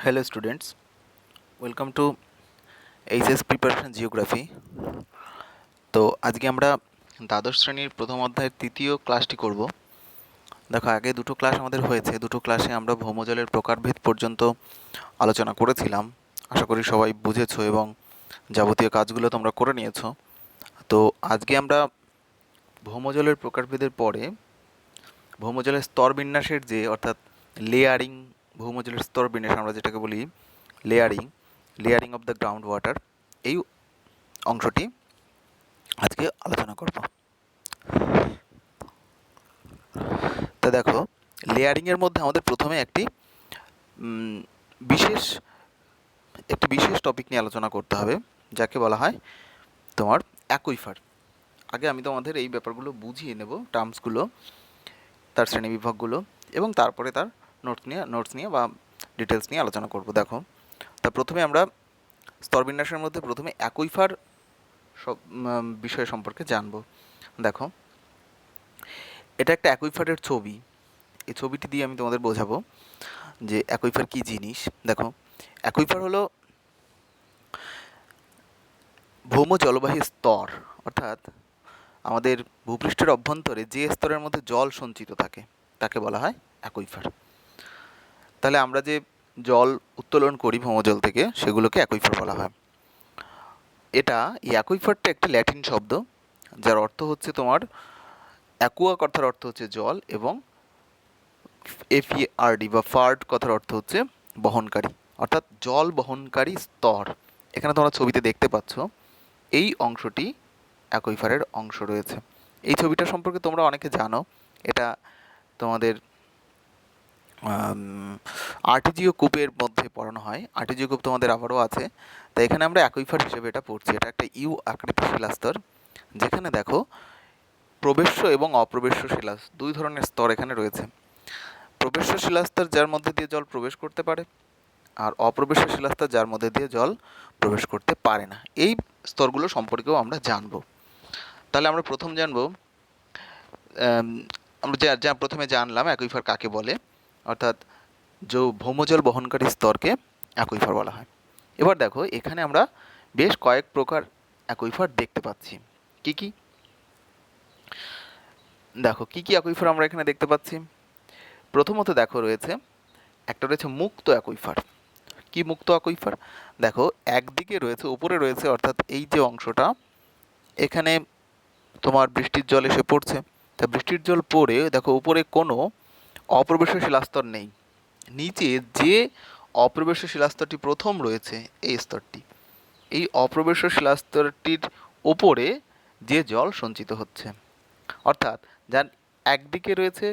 Hello students, welcome to HS preparation geography. তো আজকে আমরা দ্বাদশ শ্রেণীর প্রথম অধ্যায়ের তৃতীয় ক্লাসটি করব। দেখো, আগে দুটো ক্লাস আমাদের হয়েছে, দুটো ক্লাসে আমরা ভৌমজলের প্রকারভেদ পর্যন্ত আলোচনা করেছিলাম। আশা করি সবাই বুঝেছো এবং যাবতীয় কাজগুলো তোমরা করে নিয়েছো। তো আজকে আমরা ভৌমজলের প্রকারভেদের পরে ভৌমজলের স্তর বিন্যাসের যে অর্থাৎ লেয়ারিং, ভৌমজলের স্তর বিন্যাস আমরা যেটাকে বলি layering of the ground water, এই অংশটি আজকে আলোচনা করব। তা দেখো, লেয়ারিংয়ের মধ্যে আমাদের প্রথমে একটি বিশেষ টপিক নিয়ে আলোচনা করতে হবে, যাকে বলা হয় তোমার অ্যাকুইফার। আগে আমি তোমাদের এই ব্যাপারগুলো বুঝিয়ে নেব, টার্মসগুলো, তার শ্রেণীবিভাগগুলো, এবং তারপরে তার নোটস নিয়ে বা ডিটেলস নিয়ে আলোচনা করব। দেখো, তা প্রথমে আমরা স্তরবিন্যাসের মধ্যে প্রথমে অ্যাকুইফার সব বিষয় সম্পর্কে জানব। দেখো, এটা একটা অ্যাকুইফারের ছবি। এই ছবিটি দিয়ে আমি তোমাদের বোঝাবো যে অ্যাকুইফার কী জিনিস। দেখো, অ্যাকুইফার হলো ভৌম জলবাহী স্তর, অর্থাৎ আমাদের ভূপৃষ্ঠের অভ্যন্তরে যে স্তরের মধ্যে জল সঞ্চিত থাকে তাকে বলা হয় অ্যাকুইফার। তাহলে আমরা যে জল উত্তোলন করি ভৌমজল থেকে, সেগুলোকে অ্যাকুইফার বলা হয়। এই অ্যাকুইফারটা একটি ল্যাটিন শব্দ, যার অর্থ হচ্ছে তোমার অ্যাকুয়া কথার অর্থ হচ্ছে জল, এবং এফইআরডি বা ফার্ড কথার অর্থ হচ্ছে বহনকারী, অর্থাৎ জল বহনকারী স্তর। এখানে তোমরা ছবিতে দেখতে পাচ্ছ এই অংশটি অ্যাকুইফারের অংশ রয়েছে। এই ছবিটা সম্পর্কে তোমরা অনেকে জানো, এটা তোমাদের আর্টিজিও কূপের মধ্যে পড়ানো হয়। আর্টিজিও কূপ তোমাদের আবারও আছে, তাই এখানে আমরা অ্যাকুইফার হিসেবে এটা পড়ছি। এটা একটা ইউ আকৃতির শিলাস্তর, যেখানে দেখো প্রবেশ্য এবং অপ্রবেশ্য শিলা, দুই ধরনের স্তর এখানে রয়েছে। প্রবেশ্য শিলাস্তর যার মধ্যে দিয়ে জল প্রবেশ করতে পারে, আর অপ্রবেশ্য শিলাস্তর যার মধ্যে দিয়ে জল প্রবেশ করতে পারে না। এই স্তরগুলো সম্পর্কেও আমরা জানব। তাহলে আমরা প্রথম জানব, আমরা যা প্রথমে জানলাম অ্যাকুইফার কাকে বলে, অর্থাৎ যে ভৌমজল বহনকারী স্তরকে অ্যাকুইফার বলা হয়। এবার দেখো, এখানে আমরা বেশ কয়েক প্রকার অ্যাকুইফার দেখতে পাচ্ছি। কি কি? দেখো, কি কি অ্যাকুইফার আমরা এখানে দেখতে পাচ্ছি। প্রথমত দেখো, একটা রয়েছে মুক্ত অ্যাকুইফার। কি মুক্ত অ্যাকুইফার? দেখো, একদিকে রয়েছে, উপরে রয়েছে, অর্থাৎ এই যে অংশটা, এখানে তোমার বৃষ্টির জল এসে পড়ছে। তা বৃষ্টির জল পড়ে দেখো উপরে কোনো অপ্রবেশ্য শিলাস্তর নেই। নিচে যে অপ্রবেশ্য শিলাস্তরটি প্রথম রয়েছে, এই স্তরটি, এই অপ্রবেশ্য শিলাস্তরটির ওপরে যে জল সঞ্চিত হচ্ছে, অর্থাৎ যার একদিকে রয়েছে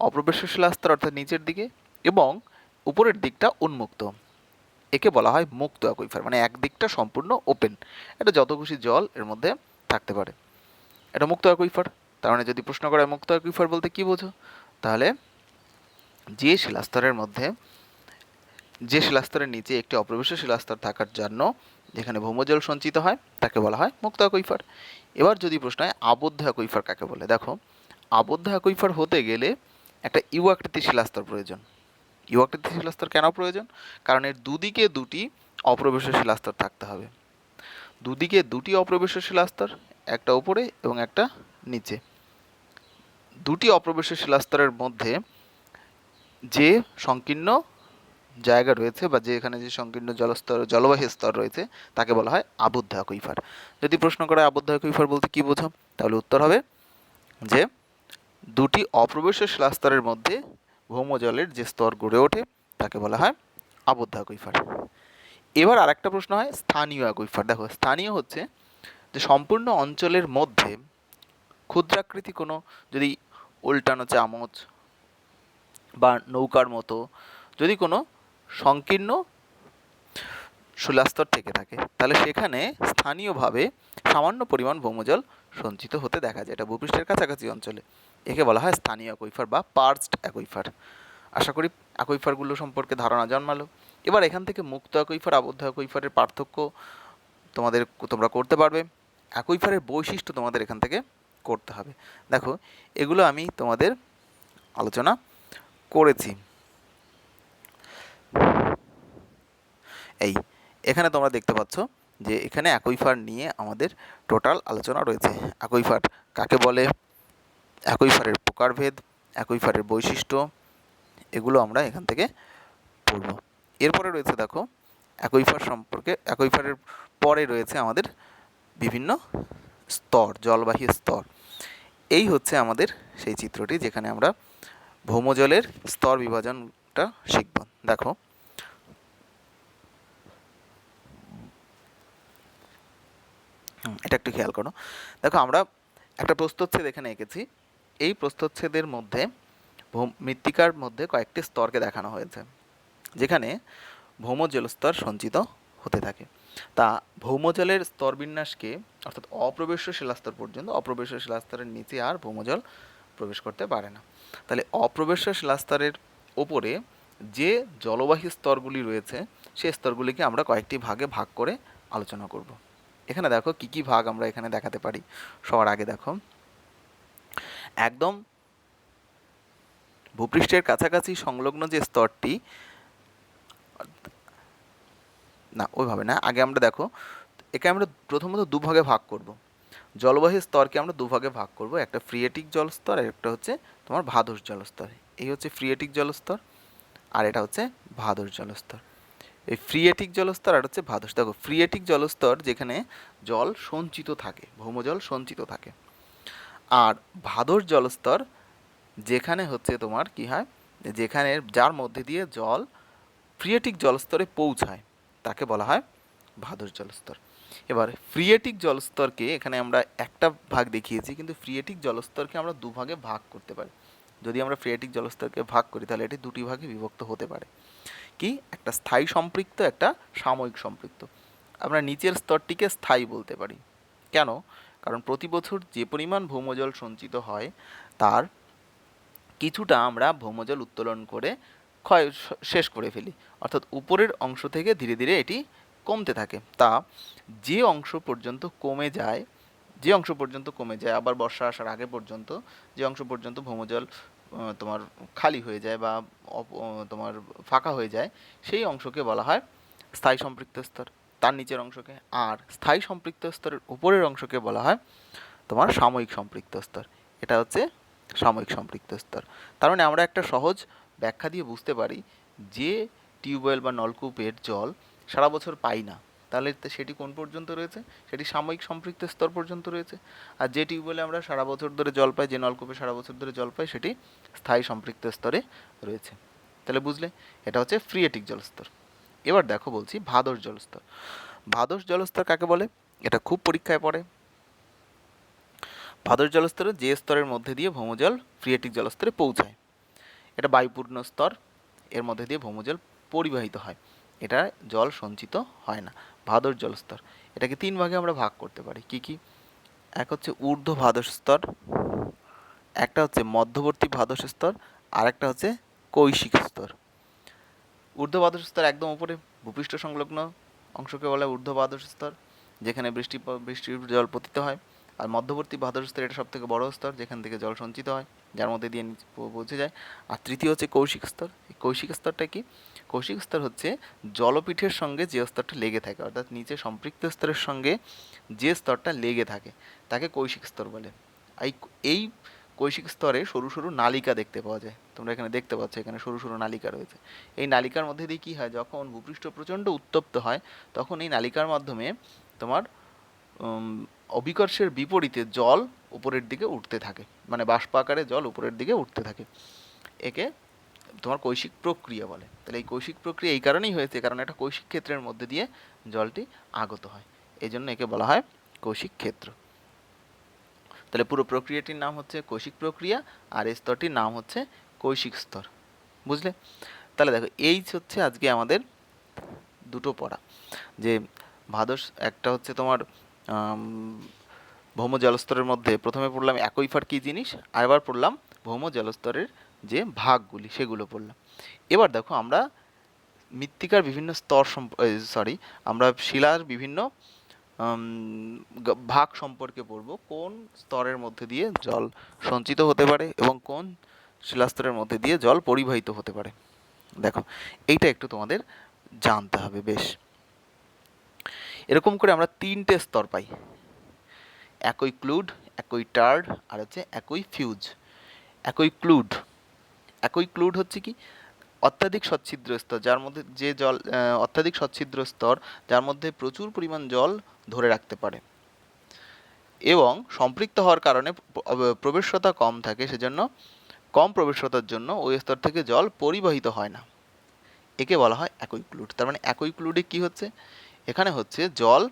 অপ্রবেশ্য শিলাস্তর অর্থাৎ নিচের দিকে, এবং উপরের দিকটা উন্মুক্ত, একে বলা হয় মুক্ত অ্যাকুইফার। মানে একদিকটা সম্পূর্ণ ওপেন, এটা যত খুশি জল এর মধ্যে থাকতে পারে, এটা মুক্ত অ্যাকুইফার। তার মানে যদি প্রশ্ন করে মুক্ত অ্যাকুইফার বলতে কি বোঝো, তাহলে যে শিলাস্তরের মধ্যে, যে শিলাস্তরের নিচে একটি অপ্রবেশ্য শিলাস্তর থাকার জন্য যেখানে ভৌমজল সঞ্চিত হয়, তাকে বলা হয় মুক্ত অ্যাকুইফার। এবার যদি প্রশ্ন হয় আবদ্ধ অ্যাকুইফার কাকে বলে, দেখো, আবদ্ধ অ্যাকুইফার হতে গেলে একটা ইউ আকৃতির শিলাস্তর প্রয়োজন। ইউ আকৃতির শিলাস্তর কেন প্রয়োজন? কারণ এর দুদিকে দুটি অপ্রবেশ্য শিলাস্তর থাকতে হবে। দুদিকে দুটি অপ্রবেশ্য শিলাস্তর, একটা উপরে এবং একটা নিচে। দুটি অপ্রবেশ্য শিলাস্তরের মধ্যে যে সংকীর্ণ জায়গা রয়েছে বা যেখানে যে সংকীর্ণ জলবাহী স্তর রয়েছে, তাকে বলা হয় আবদ্ধ অ্যাকুইফার। যদি প্রশ্ন করে আবদ্ধ অ্যাকুইফার বলতে কি বোঝো, তাহলে উত্তর হবে যে দুটি অপ্রবেশ্য শিলাস্তরের মধ্যে ভৌমজলের যে স্তর গড়ে ওঠে, তাকে বলা হয় আবদ্ধ অ্যাকুইফার। এবার আরেকটা প্রশ্ন হয় স্থানীয় অ্যাকুইফার। দেখো, স্থানীয় হচ্ছে যে সম্পূর্ণ অঞ্চলের মধ্যে ক্ষুদ্রাকৃতি কোনো, যদি উল্টানো চামচ বা নৌকার মতো যদি কোনো সংকীর্ণ শিলাস্তর থেকে থাকে, তাহলে সেখানে স্থানীয়ভাবে সামান্য পরিমাণ ভৌমজল সঞ্চিত হতে দেখা যায়। এটা ভূপৃষ্ঠের কাছাকাছি অঞ্চলে, একে বলা হয় স্থানীয় অ্যাকুইফার বা পার্চড অ্যাকুইফার। আশা করি অ্যাকুইফারগুলো সম্পর্কে ধারণা জন্মালো। এবার এখান থেকে মুক্ত অ্যাকুইফার, আবদ্ধ অ্যাকুইফারের পার্থক্য তোমরা করতে পারবে। অ্যাকুইফারের বৈশিষ্ট্য তোমাদের এখান থেকে করতে হবে। দেখো, এগুলো আমি তোমাদের আলোচনা করেছি। এই এখানে তোমরা দেখতে পাচ্ছ যে এখানে অ্যাকুইফার নিয়ে আমাদের টোটাল আলোচনা রয়েছে। অ্যাকুইফার কাকে বলে, অ্যাকুইফারের প্রকারভেদ, অ্যাকুইফারের বৈশিষ্ট্য, এগুলো আমরা এখান থেকে পড়ব। এরপরে রয়েছে দেখো অ্যাকুইফার সম্পর্কে, অ্যাকুইফারের পরে রয়েছে আমাদের বিভিন্ন স্তর, জলবাহী স্তর। এই হচ্ছে আমাদের সেই চিত্রটি যেখানে আমরা ভৌমজলের স্তর বিভাজনটা শিখব। দেখো এটা একটু খেয়াল করো। দেখো আমরা একটা প্রস্থচ্ছেদ এখানে এঁকেছি। এই প্রস্থচ্ছেদের মধ্যে মৃত্তিকার মধ্যে কয়েকটি স্তরকে দেখানো হয়েছে যেখানে ভৌমজল স্তর সঞ্চিত হতে থাকে। তা ভৌমজলের স্তরবিন্যাসকে অর্থাৎ অপ্রবেশ্য শিলাস্তর পর্যন্ত, অপ্রবেশ্য শিলাস্তরের নিচে আর ভৌমজল প্রবেশ করতে পারে না। তাহলে অপ্রবেশ্য শিলাস্তরের ওপরে যে জলবাহী স্তরগুলি রয়েছে সেই স্তরগুলিকে আমরা কয়েকটি ভাগে ভাগ করে আলোচনা করব। এখানে দেখো কি কি ভাগ আমরা এখানে দেখাতে পারি। সবার আগে দেখো একদম ভূপৃষ্ঠের কাছাকাছি সংলগ্ন যে স্তরটি, না ওইভাবে না, আগে আমরা দেখো একে আমরা প্রথমত দুভাগে ভাগ করব। জলবাহী স্তরকে আমরা দুভাগে ভাগ করব, একটা ফ্রিয়েটিক জলস্তর আর একটা হচ্ছে তোমার ভাদস জলস্তর। এই হচ্ছে ফ্রিয়েটিক জলস্তর আর এটা হচ্ছে ভাদস জলস্তর। এই ফ্রিয়েটিক জলস্তর আর হচ্ছে ভাদস। দেখো ফ্রিয়েটিক জলস্তর যেখানে জল সঞ্চিত থাকে, ভৌমজল সঞ্চিত থাকে, আর ভাদস জলস্তর যেখানে হচ্ছে তোমার কি হয়, যেখানে যার মধ্যে দিয়ে জল ফ্রিয়েটিক জলস্তরে পৌঁছায় তাকে বলা হয় ভাদস জলস্তর। এবার ফ্রিয়েটিক জলস্তরকে এখানে আমরা একটা ভাগ দেখিয়েছি, কিন্তু ফ্রিয়েটিক জলস্তরকে আমরা দুভাগে ভাগ করতে পারি। যদি আমরা ফ্রিয়েটিক জলস্তরকে ভাগ করি তাহলে এটি দুটি ভাগে বিভক্ত হতে পারে। কি, একটা স্থায়ী সম্পৃক্ত, একটা সাময়িক সম্পৃক্ত। আমরা নিচের স্তরটিকে স্থায়ী বলতে পারি। কেন? কারণ প্রতি বছর যে পরিমাণ ভৌমজল সঞ্চিত হয় তার কিছুটা আমরা ভৌমজল উত্তোলন করে শেষ করে ফেলি, অর্থাৎ উপরের অংশ থেকে ধীরে ধীরে এটি কমতে থাকে। তা যে অংশ পর্যন্ত কমে যায়, আবার বর্ষা আসার আগে পর্যন্ত যে অংশ পর্যন্ত ভৌমজল তোমার খালি হয়ে যায় বা তোমার ফাঁকা হয়ে যায়, সেই অংশকে বলা হয় স্থায়ী সম্পৃক্ত স্তর, তার নিচের অংশকে। আর স্থায়ী সম্পৃক্ত স্তরের উপরের অংশকে বলা হয় তোমার সাময়িক সম্পৃক্ত স্তর। এটা হচ্ছে সাময়িক সম্পৃক্ত স্তর। তার মানে আমরা একটা সহজ ব্যাখ্যা দিয়ে বুঝতে পারি, যে টিউবওয়েল বা নলকূপের জল সারা বছর পাই না, তাহলে সেটি কোন পর্যন্ত রয়েছে? সেটি সাময়িক সম্পৃক্ত স্তর পর্যন্ত রয়েছে। আর যে টিউবওয়েলে আমরা সারা বছর ধরে জল পাই, যে নলকূপে সারা বছর ধরে জল পাই, সেটি স্থায়ী সম্পৃক্ত স্তরে রয়েছে। তাহলে বুঝলে, এটা হচ্ছে ফ্রিয়েটিক জলস্তর। এবার দেখো বলছি ভাদস জলস্তর। ভাদস জলস্তর কাকে বলে? এটা খুব পরীক্ষায় পড়ে। ভাদস জলস্তরে যে স্তরের মধ্যে দিয়ে ভৌমজল ফ্রিয়েটিক জলস্তরে পৌঁছায়, এটা বায়ুপূর্ণ স্তর, এর মধ্যে দিয়ে ভৌমজল পরিবাহিত হয়, এটা জল সঞ্চিত হয় না। ভাদস জলস্তর এটাকে তিন ভাগে আমরা ভাগ করতে পারি। কি কি? এক হচ্ছে ঊর্ধ্ব ভাদস স্তর, একটা হচ্ছে মধ্যবর্তী ভাদস স্তর, আর একটা হচ্ছে কৈশিক স্তর। ঊর্ধ্ব ভাদস স্তর একদম উপরে ভূপৃষ্ঠ সংলগ্ন অংশকে বলা হয় ঊর্ধ্ব ভাদস স্তর, যেখানে বৃষ্টির জল পতিত হয়। আর মধ্যবর্তী ভাদস স্তর, এটা সবথেকে বড় স্তর, যেখান থেকে জল সঞ্চিত হয়, যার মধ্যে দিয়ে পৌঁছে যায়। আর তৃতীয় হচ্ছে কৌশিক স্তর। এই কৌশিক স্তরটা কি? কৌশিক স্তর হচ্ছে জলপীঠের সঙ্গে যে স্তরটা লেগে থাকে, অর্থাৎ নিচে সম্পৃক্ত স্তরের সঙ্গে যে স্তরটা লেগে থাকে তাকে কৌশিক স্তর বলে। এই কৈশিক স্তরে সরু সরু নালিকা দেখতে পাওয়া যায়। তোমরা এখানে দেখতে পাচ্ছ, এখানে সরু সরু নালিকা রয়েছে। এই নালিকার মধ্যে দিয়ে কী হয়, যখন ভূপৃষ্ঠ প্রচণ্ড উত্তপ্ত হয় তখন এই নালিকার মাধ্যমে তোমার অভিকর্ষের বিপরীতে জল উপরের দিকে উঠতে থাকে, মানে বাষ্প আকারে জল উপরের দিকে উঠতে থাকে। একে তোমার কৈশিক প্রক্রিয়া বলে। তাহলে এই কৈশিক প্রক্রিয়া এই কারণেই হয়েছে, কারণ একটা কৈশিক ক্ষেত্রের মধ্যে দিয়ে জলটি আগত হয়, এই জন্য একে বলা হয় কৈশিক ক্ষেত্র। তাহলে পুরো প্রক্রিয়াটির নাম হচ্ছে কৈশিক প্রক্রিয়া, আর এই স্তরটির নাম হচ্ছে কৈশিক স্তর। বুঝলে? তাহলে দেখো এই হচ্ছে আজকে আমাদের দুটো পড়া, যে ভাদস, একটা হচ্ছে তোমার ভৌম জলস্তরের মধ্যে প্রথমে পড়লাম অ্যাকুইফার কী জিনিস, আর এবার পড়লাম ভৌম জলস্তরের যে ভাগগুলি সেগুলো পড়লাম। এবার দেখো আমরা মৃত্তিকার বিভিন্ন স্তর আমরা শিলার বিভিন্ন ভাগ সম্পর্কে পড়ব, কোন স্তরের মধ্যে দিয়ে জল সঞ্চিত হতে পারে এবং কোন শিলাস্তরের মধ্যে দিয়ে জল পরিবাহিত হতে পারে। দেখো এইটা একটু তোমাদের জানতে হবে বেশ। এরকম করে আমরা তিনটে স্তর পাই, একই ক্লুড, একই টার্ড, আর হচ্ছে একই ফিউজ। একই ক্লুড হচ্ছে কি, অত্যাধিক সচ্ছিদ্র স্তর, যার মধ্যে যে জল অত্যাধিক সচ্ছিদ্র স্তর যার মধ্যে প্রচুর পরিমাণ জল ধরে রাখতে পারে এবং সম্পৃক্ত হওয়ার কারণে প্রবেশ্যতা কম থাকে, সেজন্য কম প্রবেশ্যতার জন্য ওই স্তর থেকে জল পরিবাহিত হয় না, একে বলা হয় একই ক্লুড। তার মানে একই ক্লুডে কি হচ্ছে, এখানে হচ্ছে জল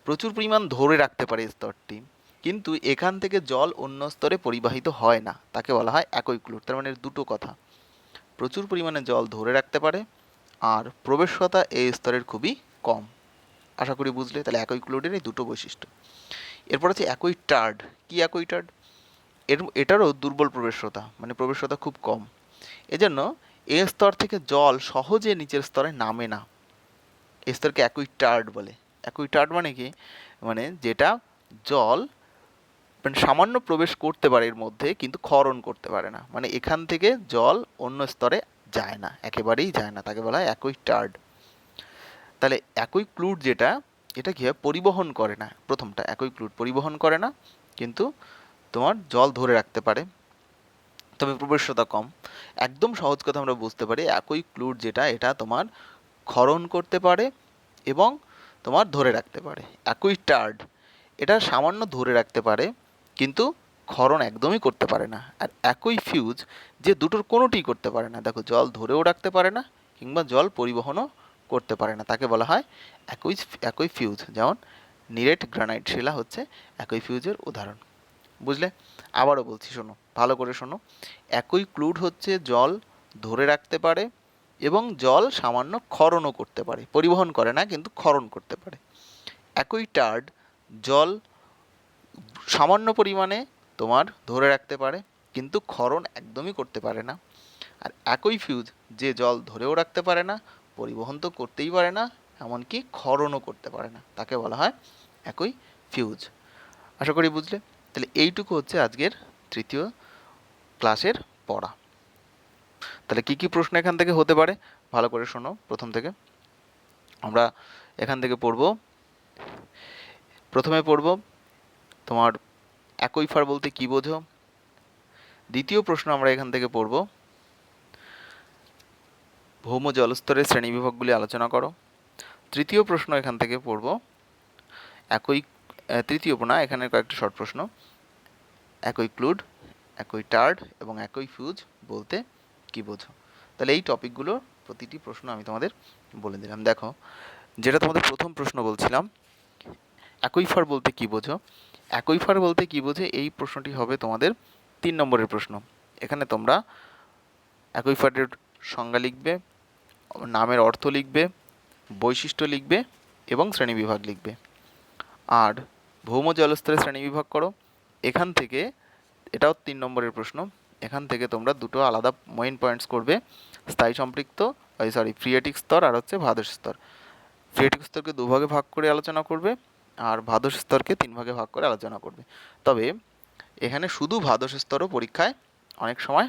প্রচুর পরিমাণ ধরে রাখতে পারে স্তরটি, কিন্তু এখান থেকে জল অন্য স্তরে পরিবাহিত হয় না, তাকে বলা হয় একই ক্লুড। তার মানে দুটো কথা, প্রচুর পরিমাণে জল ধরে রাখতে পারে আর প্রবেশ্যতা এই স্তরের খুবই কম। আশা করি বুঝলে। তাহলে একই ক্লুডের এই দুটো বৈশিষ্ট্য। এরপর আছে একই টার্ড। কি একই টার্ড? এটারও দুর্বল প্রবেশ্যতা, মানে প্রবেশ্যতা খুব কম, এজন্য এ স্তর থেকে জল সহজে নিচের স্তরে নামে না। এই স্তরকে একই টার্ড বলে। একই টার্ড মানে কি, মানে যেটা জল মানে সামান্য প্রবেশ করতে পারে এর মধ্যে, কিন্তু ক্ষরণ করতে পারে না, মানে এখান থেকে জল অন্য স্তরে যায় না, একেবারেই যায় না, তাকে বলা হয় একই টার্ড। তাহলে একই ক্লুড যেটা, এটা কি হয়, পরিবহন করে না। প্রথমটা একই ক্লুড পরিবহন করে না, কিন্তু তোমার জল ধরে রাখতে পারে, তবে প্রবেশ্যতা কম। একদম সহজ কথা আমরা বুঝতে পারি, একই ক্লুড যেটা, এটা তোমার ক্ষরণ করতে পারে এবং তোমার ধরে রাখতে পারে। একই টার্ড, এটা সামান্য ধরে রাখতে পারে কিন্তু ক্ষরণ একদমই করতে পারে না। আর একই ফিউজ, যে দুটোর কোনোটিই করতে পারে না, দেখো জল ধরেও রাখতে পারে না কিংবা জল পরিবহনও করতে পারে না, তাকে বলা হয় একই ফিউজ। যেমন নিরেট গ্রানাইট শিলা হচ্ছে একই ফিউজের উদাহরণ। বুঝলে? আবারও বলছি, শোনো ভালো করে শোনো। একই ক্লুড হচ্ছে জল ধরে রাখতে পারে এবং জল সামান্য ক্ষরণও করতে পারে, পরিবহন করে না কিন্তু ক্ষরণ করতে পারে। একই টার্ড জল সামান্য পরিমাণে তোমার ধরে রাখতে পারে কিন্তু ক্ষরণ একদমই করতে পারে না। আর একই ফিউজ, যে জল ধরেও রাখতে পারে না, পরিবহন তো করতেই পারে না, এমনকি ক্ষরণও করতে পারে না, তাকে বলা হয় একই ফিউজ। আশা করি বুঝলে। তাহলে এইটুকু হচ্ছে আজকের তৃতীয় ক্লাসের পড়া। তাহলে কি কি প্রশ্ন এখান থেকে হতে পারে ভালো করে শোনো। প্রথম থেকে আমরা এখান থেকে পড়ব, প্রথমে পড়ব তোমার অ্যাকুইফার বলতে কি বোঝো। দ্বিতীয় প্রশ্ন আমরা এখান থেকে পড়ব ভৌম জলস্তরের শ্রেণীবিভাগগুলি আলোচনা করো। তৃতীয় প্রশ্ন এখান থেকে পড়ব তৃতীয় না, এখানে কয়েকটা শর্ট প্রশ্ন, একই ক্লুড, একই টার্ড এবং একই ফিউজ বলতে কি বোঝো। তাহলে এই টপিকগুলোর প্রতিটি প্রশ্ন আমি তোমাদের বলে দিলাম। দেখো, যেটা তোমাদের প্রথম প্রশ্ন বলছিলাম, অ্যাকুইফার বলতে কি বোঝো। অ্যাকুইফার বলতে কি বোঝে, এই প্রশ্নটি হবে তোমাদের 3 নম্বরের প্রশ্ন। এখানে তোমরা অ্যাকুইফারের সংজ্ঞা লিখবে, নামের অর্থ লিখবে, বৈশিষ্ট্য লিখবে এবং শ্রেণীবিভাগ লিখবে। আর ভৌম জলস্তরের শ্রেণীবিভাগ করো। এখান থেকে, এটাও 3 নম্বরের প্রশ্ন, এখান থেকে তোমরা দুটো আলাদা মেইন পয়েন্টস করবে, স্থায়ী সম্পৃক্ত ফ্রিয়াটিক স্তর আর হচ্ছে ভাদস স্তর। ফ্রিয়াটিক স্তরকে দুভাগে ভাগ করে আলোচনা করবে আর ভাদস স্তরকে 3 ভাগে ভাগ করে আলোচনা করবে। তবে এখানে শুধু ভাদস স্তরও পরীক্ষায় অনেক সময়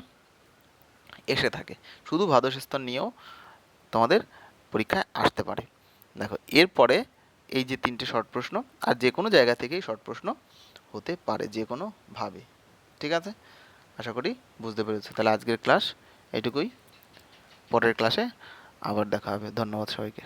এসে থাকে, শুধু ভাদস স্তর নিয়েও তোমাদের পরীক্ষায় আসতে পারে। দেখো, এরপরে এই যে 3টে শর্ট প্রশ্ন, আর যে কোনো জায়গা থেকেই শর্ট প্রশ্ন হতে পারে, যে কোনো ভাবে। ঠিক আছে, আশা করি বুঝতে পেরেছো। তাহলে আজকের ক্লাস এইটুকুই, পরের ক্লাসে আবার দেখা হবে। ধন্যবাদ সবাইকে।